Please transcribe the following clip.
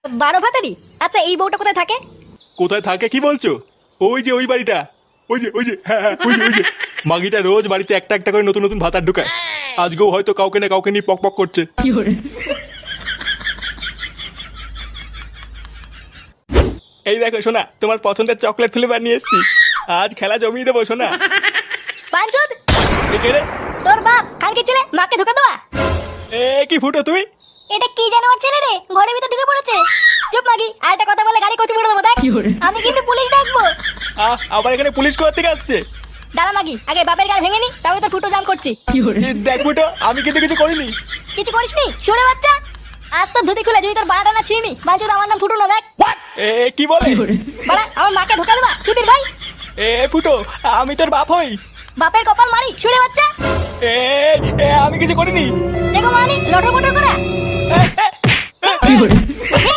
বারো ভাতারি? আচ্ছা এই বউটা কোথায় থাকে? কোথায় থাকে কি বলছো? ওই যে ওই বাড়িটা, ওই যে হ্যাঁ হ্যাঁ, ওই যে মাগিটা রোজ বাড়িতে একটা একটা করে নতুন নতুন ভাতার ঢুকায়। আজকেও হয়তো কাউকে না কাউকে নিয়ে পক পক করছে। এই দেখো সোনা, তোমার পছন্দের চকলেট ফ্লেভার নিয়ে এসেছি। আজ খেলা জমিয়ে দেবো সোনা। পাঁচুদ, এ কে রে? তোর বাপ কালকে ছেলে মাকে ধোকা দেওয়া। এ কি ফুটো তুই? এটা কি জানোয়ার ছেলে রে, ঘরের ভিতর ঢুকে পড়েছে। চুপ মাগি, আর একটা কথা বলে গাড়ি কচু করে দেবো দেখ। আমি কিন্তু পুলিশ ডাকবো। আবার এখানে পুলিশ কোথা থেকে আসছে? দাঁড়া মাগি, আগে বাপের গাড়ি ভেঙে নি, তবে তোর ফুটো জাম করছি। দেখ ফুটো, আমি কিন্তু কিছু করিনি। কিছু করিসনি শুনে বাচ্চা? আজ তোর ধুতি খুলে যদি তোর বাড়াটা না ছিঁড়ি, বাঞ্চুদ আমার নাম ফুটো না দেখ। এ কি বলে? বাড়া আমার মাকে ধোকা দেবা ছুটির ভাই। এ ফুটো, আমি তোর বাপ হই। বাপের কপাল মারি শুনে বাচ্চা। এ আমি কিছু করিনি। দেখো মানি লটর পটর করা। এ, এ, এ, এ।